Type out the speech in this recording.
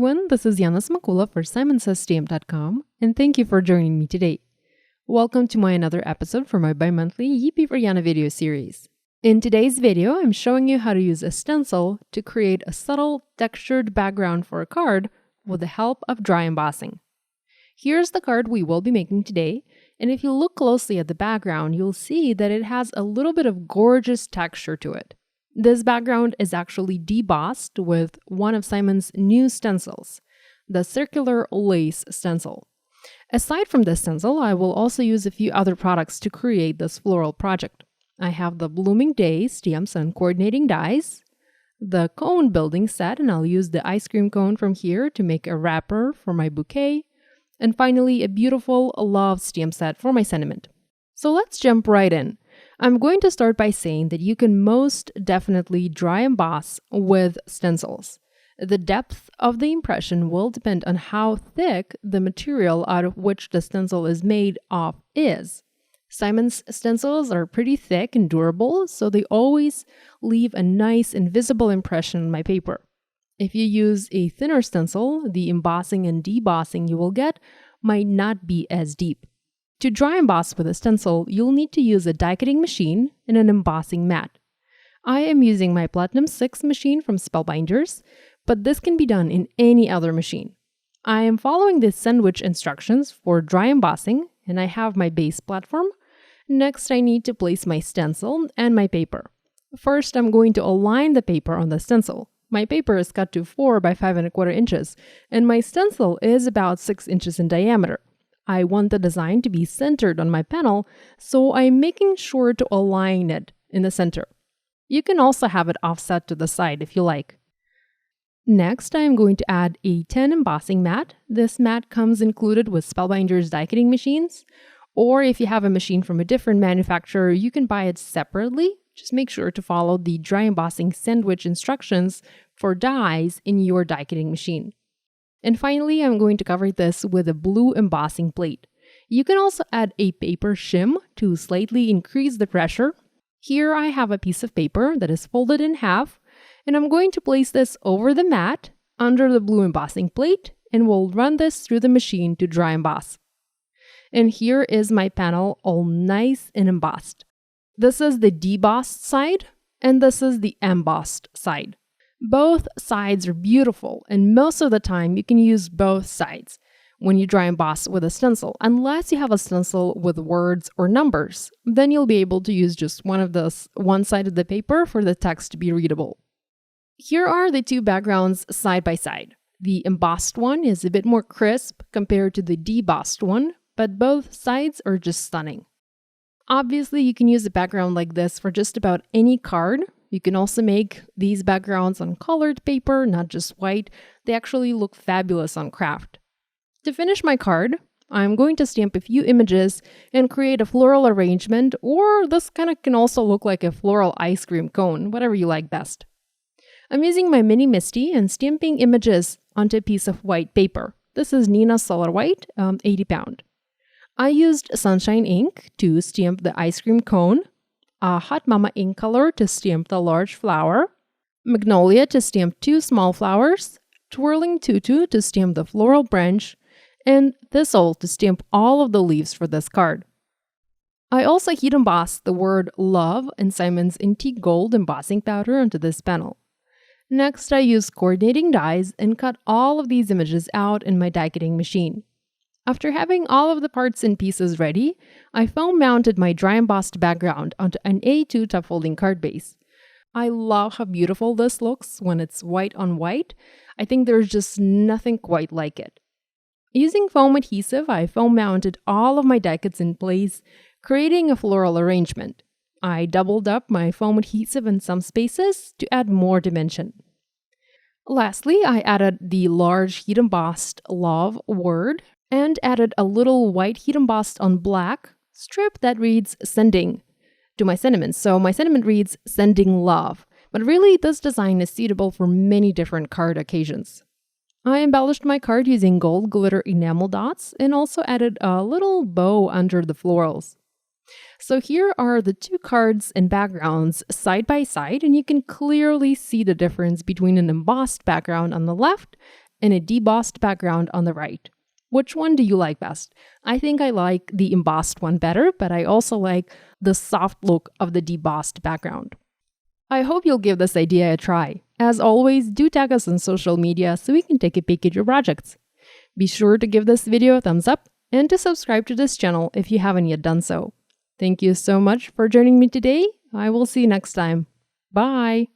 everyone, this is Yana Smakula for SimonsSTM.com, and thank you for joining me today. Welcome to another episode for my bi-monthly Yippee for Yana video series. In today's video, I'm showing you how to use a stencil to create a subtle textured background for a card with the help of dry embossing. Here's the card we will be making today, and if you look closely at the background, you'll see that it has a little bit of gorgeous texture to it. This background is actually debossed with one of Simon's new stencils, the circular lace stencil. Aside from this stencil, I will also use a few other products to create this floral project. I have the Blooming Day stamps and coordinating dies, the cone building set, and I'll use the ice cream cone from here to make a wrapper for my bouquet, and finally a beautiful love stamp set for my sentiment. So let's jump right in. I'm going to start by saying that you can most definitely dry emboss with stencils. The depth of the impression will depend on how thick the material out of which the stencil is made of is. Simon's stencils are pretty thick and durable, so they always leave a nice invisible impression on my paper. If you use a thinner stencil, the embossing and debossing you will get might not be as deep. To dry emboss with a stencil, you'll need to use a die-cutting machine and an embossing mat. I am using my Platinum 6 machine from Spellbinders, but this can be done in any other machine. I am following the sandwich instructions for dry embossing, and I have my base platform. Next, I need to place my stencil and my paper. First, I'm going to align the paper on the stencil. My paper is cut to 4 by 5¼ inches, and my stencil is about 6 inches in diameter. I want the design to be centered on my panel, so I'm making sure to align it in the center. You can also have it offset to the side if you like. Next, I'm going to add a 10 embossing mat. This mat comes included with Spellbinders die-cutting machines, or if you have a machine from a different manufacturer, you can buy it separately. Just make sure to follow the dry embossing sandwich instructions for dies in your die-cutting machine. And finally, I'm going to cover this with a blue embossing plate. You can also add a paper shim to slightly increase the pressure. Here I have a piece of paper that is folded in half, and I'm going to place this over the mat under the blue embossing plate, and we'll run this through the machine to dry emboss. And here is my panel all nice and embossed. This is the debossed side, and this is the embossed side. Both sides are beautiful, and most of the time you can use both sides when you dry emboss with a stencil, unless you have a stencil with words or numbers. Then you'll be able to use just one side of the paper for the text to be readable. Here are the two backgrounds side by side. The embossed one is a bit more crisp compared to the debossed one, but both sides are just stunning. Obviously, you can use a background like this for just about any card. You can also make these backgrounds on colored paper, not just white. They actually look fabulous on craft. To finish my card, I'm going to stamp a few images and create a floral arrangement, or this kind of can also look like a floral ice cream cone, whatever you like best. I'm using my mini Misty and stamping images onto a piece of white paper. This is Nina Solar White, 80 pound. I used Sunshine ink to stamp the ice cream cone, a Hot Mama ink color to stamp the large flower, Magnolia to stamp 2 small flowers, Twirling Tutu to stamp the floral branch, and Thistle to stamp all of the leaves for this card. I also heat embossed the word love in Simon's Antique Gold embossing powder onto this panel. Next, I used coordinating dies and cut all of these images out in my die-cutting machine. After having all of the parts and pieces ready, I foam mounted my dry embossed background onto an A2 top folding card base. I love how beautiful this looks when it's white on white. I think there's just nothing quite like it. Using foam adhesive, I foam mounted all of my die cuts in place, creating a floral arrangement. I doubled up my foam adhesive in some spaces to add more dimension. Lastly, I added the large heat embossed love word and added a little white heat embossed on black strip that reads sending to my sentiment. So my sentiment reads sending love, but really this design is suitable for many different card occasions. I embellished my card using gold glitter enamel dots and also added a little bow under the florals. So here are the two cards and backgrounds side by side, and you can clearly see the difference between an embossed background on the left and a debossed background on the right. Which one do you like best? I think I like the embossed one better, but I also like the soft look of the debossed background. I hope you'll give this idea a try. As always, do tag us on social media so we can take a peek at your projects. Be sure to give this video a thumbs up and to subscribe to this channel if you haven't yet done so. Thank you so much for joining me today. I will see you next time. Bye!